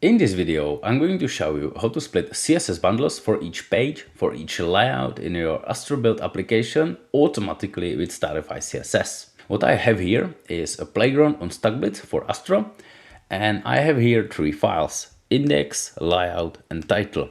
In this video, I'm going to show you how to split CSS bundles for each page, for each layout in your Astro.build application automatically with Stylify CSS. What I have here is a playground on StackBlitz for Astro, and I have here three files: index, layout, and title.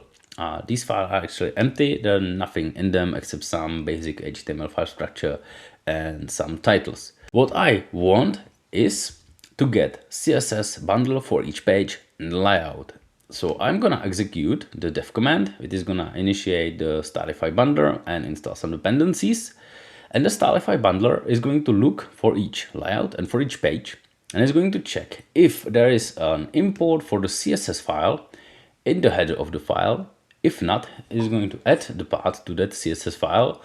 These files are actually empty. There's nothing in them except some basic HTML file structure and some titles. What I want is to get CSS bundle for each page and layout. So I'm gonna execute the def command, which is gonna initiate the Stylify bundler and install some dependencies. And the Stylify bundler is going to look for each layout and for each page, and is going to check if there is an import for the CSS file in the header of the file. If not, it is going to add the path to that CSS file,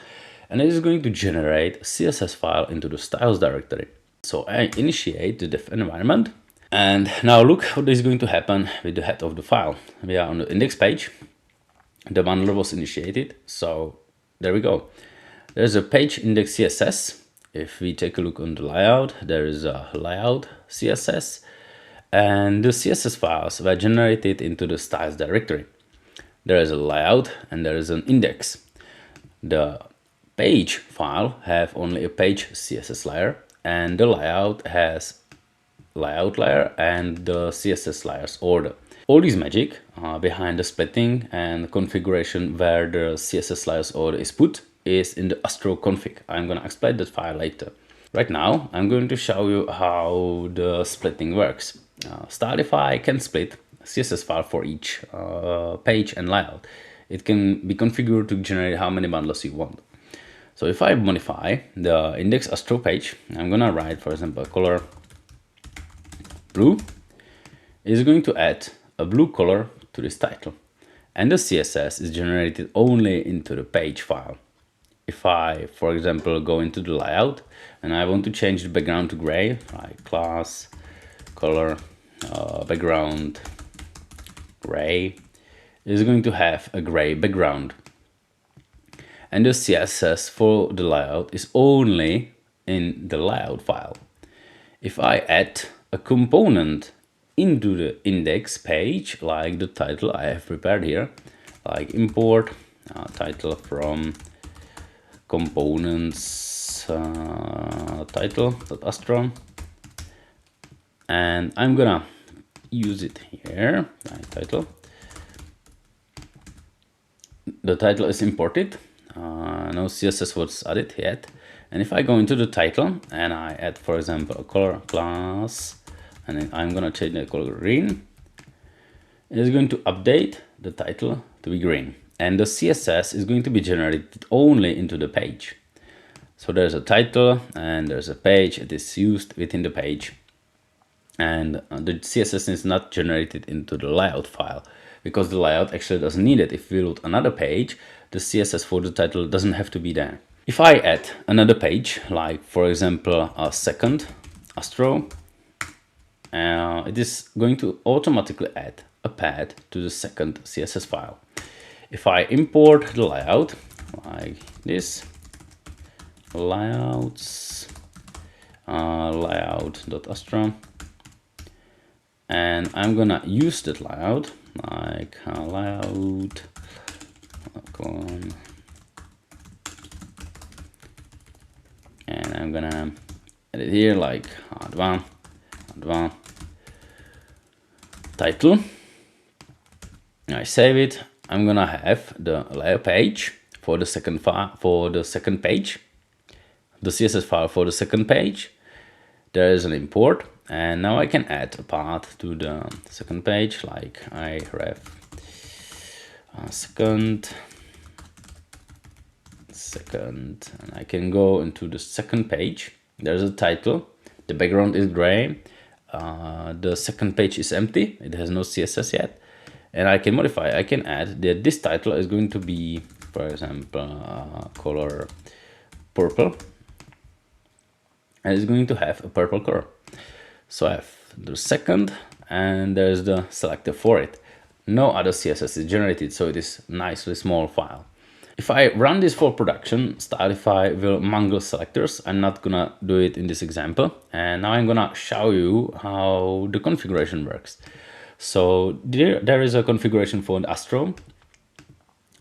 and it is going to generate a CSS file into the styles directory. So I initiate the def environment, and now look what is going to happen with the head of the file. We are on the index page. The bundler was initiated, so there we go. There's a page index CSS. If we take a look on the layout, there is a layout CSS, and the CSS files were generated into the styles directory. There is a layout and there is an index. The page file have only a page CSS layer, and the layout has layout layer and the CSS layers order. All this magic behind the splitting and configuration where the CSS layers order is put is in the Astro config. I'm gonna explain that file later. Right now, I'm going to show you how the splitting works. Stylify can split CSS file for each page and layout. It can be configured to generate how many bundles you want. So if I modify the index Astro page, I'm gonna write, for example, color blue. It's going to add a blue color to this title, and the CSS is generated only into the page file. If I, for example, go into the layout and I want to change the background to gray, like class color background gray, is going to have a gray background. And the CSS for the layout is only in the layout file. If I add a component into the index page, like the title I have prepared here, like import title from components title.astro, and I'm gonna use it here, title. The title is imported. No CSS was added yet. And if I go into the title and I add, for example, a color class, and then I'm gonna change the color green, it is going to update the title to be green. And the CSS is going to be generated only into the page. So there's a title and there's a page. It is used within the page. And the CSS is not generated into the layout file, because the layout actually doesn't need it. If we load another page, the CSS for the title doesn't have to be there. If I add another page, like for example a second Astro, it is going to automatically add a path to the second CSS file. If I import the layout like this, layouts layout.astro, and I'm gonna use that layout like layout and I'm gonna add it here like advanced title. I save it. I'm gonna have the layer page for the second file, for the second page, the CSS file for the second page. There is an import, and now I can add a path to the second page, like I ref second, and I can go into the second page. There's a title, the background is gray, the second page is empty, it has no CSS yet, and I can modify. I can add that this title is going to be, for example, color purple, and it's going to have a purple color. So I have the second, and there's the selector for it. No other CSS is generated, so it is nicely small file. If I run this for production, Stylify will mangle selectors. I'm not gonna do it in this example. And now I'm gonna show you how the configuration works. So there is a configuration for the Astro.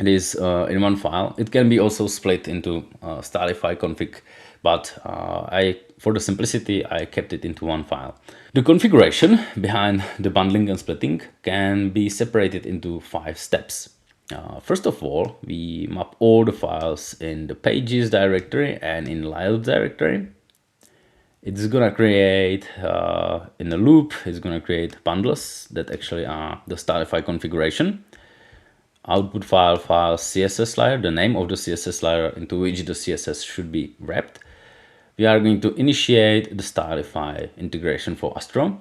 It is in one file. It can be also split into Stylify config, but for the simplicity, I kept it into one file. The configuration behind the bundling and splitting can be separated into 5 steps. First of all, we map all the files in the pages directory and in layout directory. It's gonna create in a loop, it's gonna create bundles that actually are the Stylify configuration. Output file CSS layer, the name of the CSS layer into which the CSS should be wrapped. We are going to initiate the Stylify integration for Astro.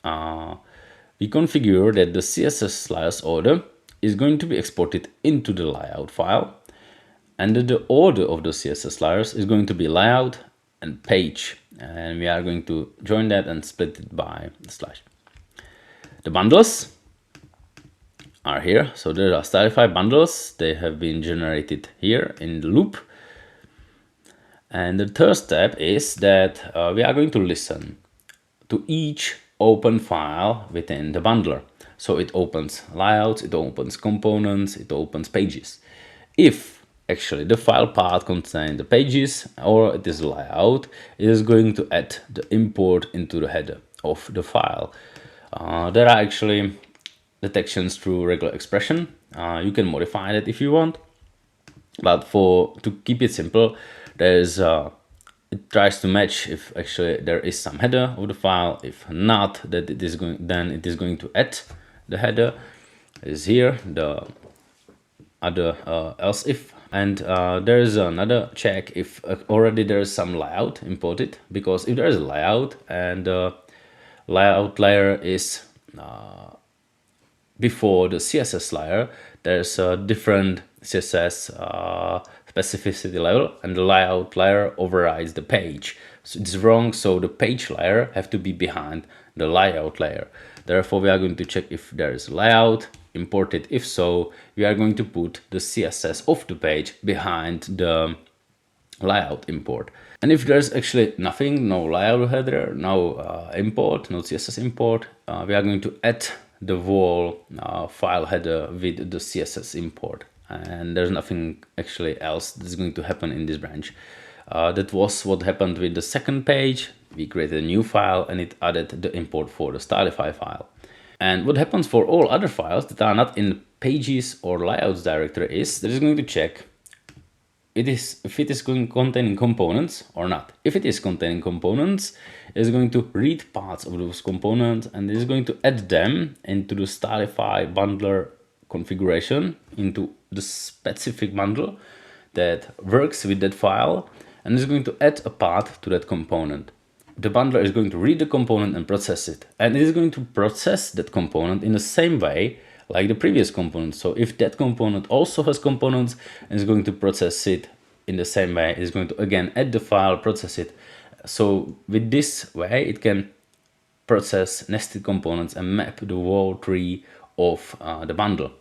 We configure that the CSS layers order is going to be exported into the layout file, and that the order of the CSS layers is going to be layout and page, and we are going to join that and split it by the slash. The bundles are here. So there are Stylify bundles. They have been generated here in the loop. And the third step is that we are going to listen to each open file within the bundler. So it opens layouts, it opens components, it opens pages. If actually the file path contains the pages or it is layout, it is going to add the import into the header of the file. There are actually detections through regular expression. You can modify that if you want, but to keep it simple, it tries to match if actually there is some header of the file. If not, then it is going to add the header. Is here the other else if, and there is another check if already there is some layout imported, because if there is a layout and the layout layer is before the CSS layer, there's a different CSS specificity level, and the layout layer overrides the page. So it's wrong, so the page layer have to be behind the layout layer. Therefore, we are going to check if there is layout imported. If so, we are going to put the CSS of the page behind the layout import. And if there's actually nothing, no layout header, no import, no CSS import, we are going to add the whole file header with the CSS import, and there's nothing actually else that's going to happen in this branch. That was what happened with the second page. We created a new file and it added the import for the Stylify file. And what happens for all other files that are not in pages or layouts directory is that it's going to check if it is containing components or not. If it is containing components, it is going to read parts of those components and it is going to add them into the Stylify bundler configuration, into the specific bundle that works with that file, and is going to add a path to that component. The bundler is going to read the component and process it, and it is going to process that component in the same way like the previous component. So if that component also has components, it's going to process it in the same way. It's going to again add the file, process it. So with this way, it can process nested components and map the whole tree of the bundle.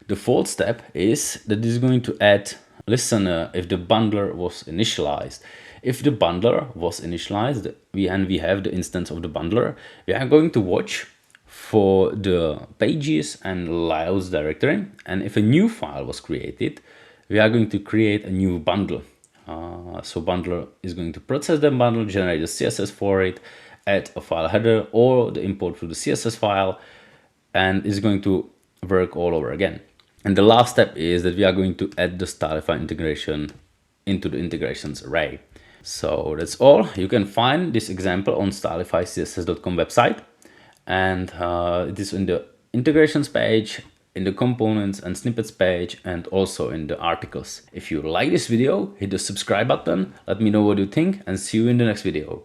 The fourth step is that it's going to add listener if the bundler was initialized. If the bundler was initialized, we have the instance of the bundler, we are going to watch for the pages and layouts directory, and if a new file was created, we are going to create a new bundle. So bundler is going to process the bundle, generate the CSS for it, add a file header or the import to the CSS file, and is going to work all over again. And the last step is that we are going to add the Stylify integration into the integrations array. So that's all. You can find this example on stylifycss.com website. And it is in the integrations page, in the components and snippets page, and also in the articles. If you like this video, hit the subscribe button, let me know what you think, and see you in the next video.